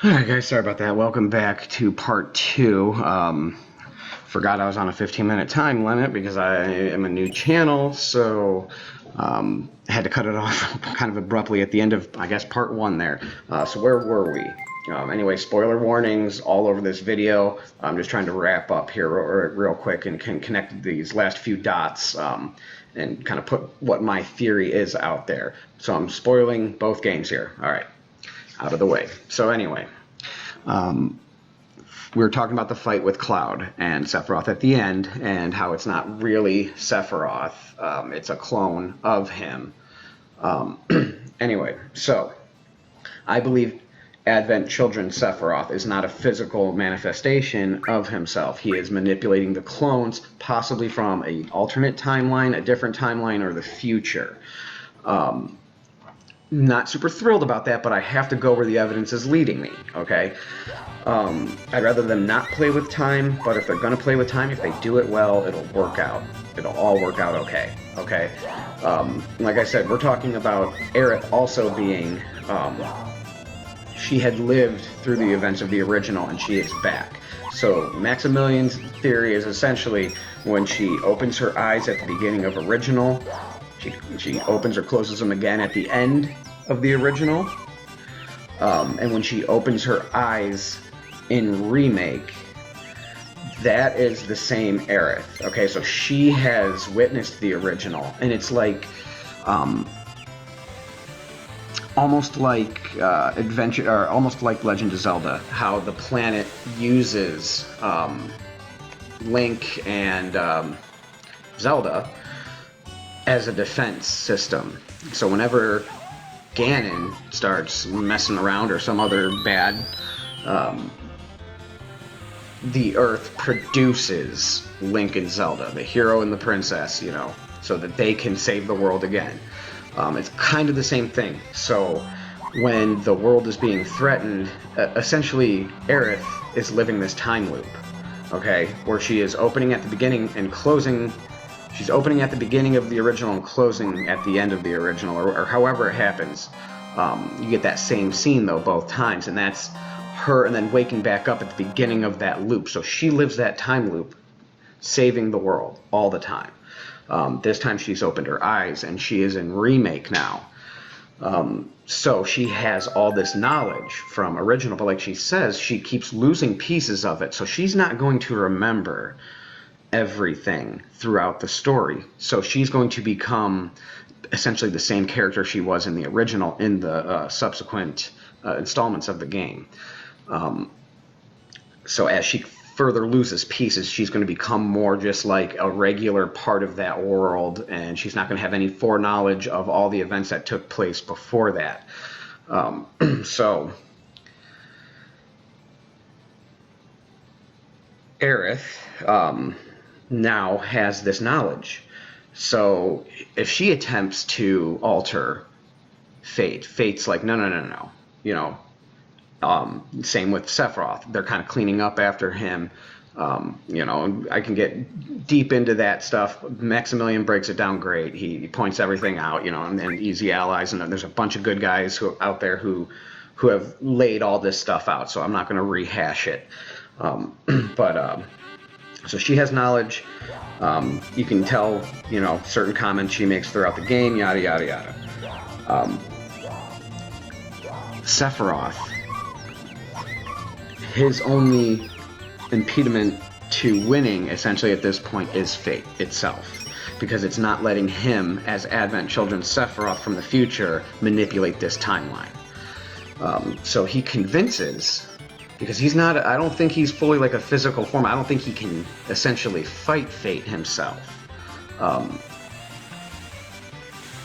Alright guys, sorry about that. Welcome back to part 2. Forgot I was on a 15-minute time limit because I am a new channel, so had to cut it off kind of abruptly at the end of, I guess, part 1 there. So where were we? Anyway, spoiler warnings all over this video. I'm just trying to wrap up here real quick and can connect these last few dots and kind of put what my theory is out there. So I'm spoiling both games here. Alright, out of the way. So anyway, we were talking about the fight with Cloud and Sephiroth at the end and how it's not really Sephiroth. It's a clone of him. Anyway, so I believe Advent Children Sephiroth is not a physical manifestation of himself. He is manipulating the clones, possibly from an alternate timeline, a different timeline, or the future. Not super thrilled about that, but I have to go where the evidence is leading me, okay? I'd rather them not play with time, but if they're going to play with time, if they do it well, it'll work out. It'll all work out okay, okay? Like I said, we're talking about Aerith also being... she had lived through the events of the original, and she is back. So Maximilian's theory is essentially when she opens her eyes at the beginning of original, she opens or closes them again at the end of the original, and when she opens her eyes in Remake, that is the same Aerith. Okay, so she has witnessed the original, and it's like almost like adventure, or almost like Legend of Zelda, how the planet uses Link and Zelda as a defense system. So whenever Ganon starts messing around or some other bad, the Earth produces Link and Zelda, the hero and the princess, you know, so that they can save the world again. It's kind of the same thing. So when the world is being threatened, essentially Aerith is living this time loop, okay, where she is opening at the beginning and closing. She's opening at the beginning of the original and closing at the end of the original, or however it happens. You get that same scene, though, both times, and that's her and then waking back up at the beginning of that loop. So she lives that time loop, saving the world all the time. This time she's opened her eyes, and she is in Remake now. So she has all this knowledge from original, but like she says, she keeps losing pieces of it, so she's not going to remember everything throughout the story. So she's going to become essentially the same character she was in the original in the subsequent installments of the game. So as she further loses pieces, she's going to become more just like a regular part of that world, and she's not going to have any foreknowledge of all the events that took place before that. So Aerith now has this knowledge. So if she attempts to alter fate, fate's like, no, you know. Same with Sephiroth. They're kind of cleaning up after him. You know, I can get deep into that stuff. Maximilian breaks it down great. He points everything out, you know, and easy allies. And there's a bunch of good guys out there who have laid all this stuff out. So I'm not going to rehash it. So she has knowledge. You can tell, you know, certain comments she makes throughout the game, yada, yada, yada. Sephiroth, his only impediment to winning, essentially, at this point is fate itself. Because it's not letting him, as Advent Children Sephiroth from the future, manipulate this timeline. So he convinces... Because he's not, I don't think he's fully like a physical form. I don't think he can essentially fight fate himself.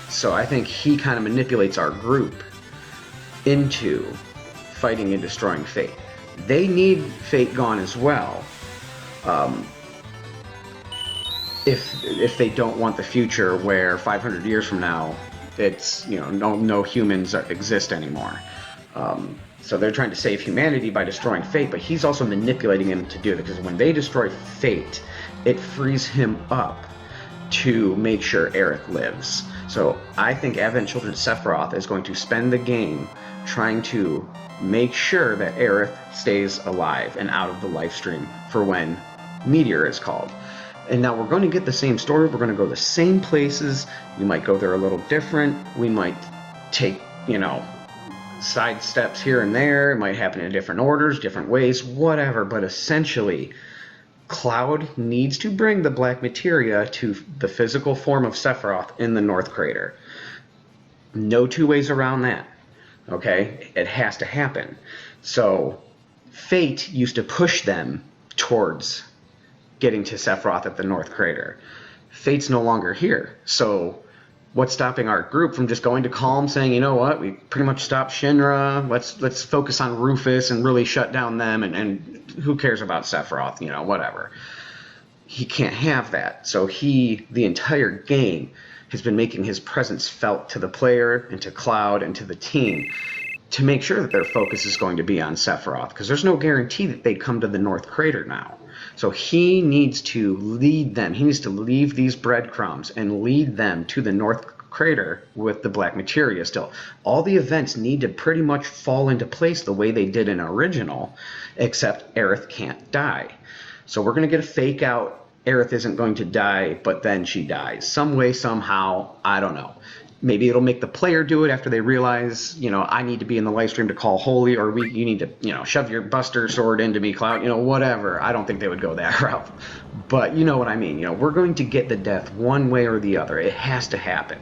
So I think he kind of manipulates our group into fighting and destroying fate. They need fate gone as well. If they don't want the future where 500 years from now, it's, you know, no humans exist anymore. So they're trying to save humanity by destroying fate, but he's also manipulating him to do it, because when they destroy fate, it frees him up to make sure Aerith lives. So I think Advent Children Sephiroth is going to spend the game trying to make sure that Aerith stays alive and out of the life stream for when Meteor is called. And now we're going to get the same story. We're going to go the same places. We might go there a little different. We might take, side steps here and there. It might happen in different orders, different ways, whatever. But essentially, Cloud needs to bring the black materia to the physical form of Sephiroth in the North Crater. No two ways around that. Okay? It has to happen. So, Fate used to push them towards getting to Sephiroth at the North Crater. Fate's no longer here. So, what's stopping our group from just going to Calm, saying, you know what, we pretty much stopped Shinra, let's focus on Rufus and really shut down them, and who cares about Sephiroth, whatever. He can't have that. So the entire game, has been making his presence felt to the player and to Cloud and to the team to make sure that their focus is going to be on Sephiroth, because there's no guarantee that they come to the North Crater now. So he needs to lead them. He needs to leave these breadcrumbs and lead them to the North Crater with the black materia still. All the events need to pretty much fall into place the way they did in original, except Aerith can't die. So we're going to get a fake out. Aerith isn't going to die, but then she dies. Some way, somehow, I don't know. Maybe it'll make the player do it after they realize, I need to be in the live stream to call holy, or you need to, shove your Buster Sword into me, Cloud, whatever. I don't think they would go that route. But you know what I mean. We're going to get the death one way or the other. It has to happen.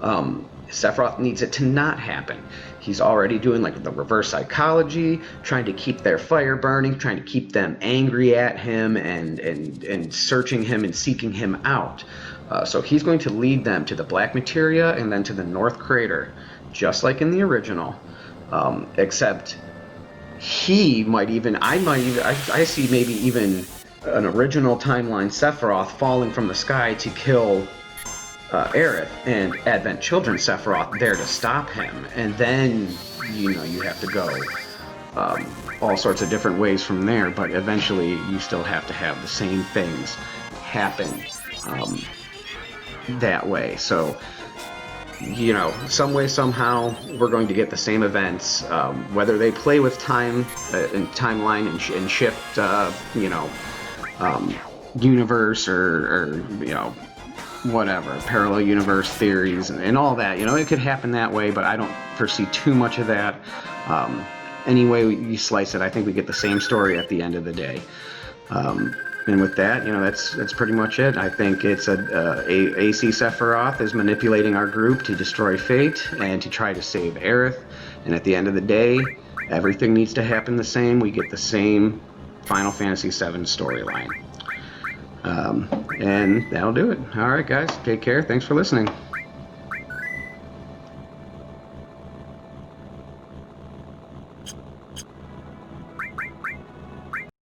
Sephiroth needs it to not happen. He's already doing the reverse psychology, trying to keep their fire burning, trying to keep them angry at him and searching him and seeking him out. So he's going to lead them to the black materia and then to the North Crater, just like in the original, except I see maybe even an original timeline Sephiroth falling from the sky to kill Aerith, and Advent Children Sephiroth there to stop him, and then you have to go all sorts of different ways from there, but eventually you still have to have the same things happen that way. So some way, somehow, we're going to get the same events, whether they play with time and timeline and shift universe or whatever, parallel universe theories and all that. It could happen that way, but I don't foresee too much of that. Any way you slice it, I think we get the same story at the end of the day. And with that, that's pretty much it. I think it's AC Sephiroth is manipulating our group to destroy Fate and to try to save Aerith. And at the end of the day, everything needs to happen the same. We get the same Final Fantasy VII storyline. And that'll do it. All right, guys. Take care. Thanks for listening.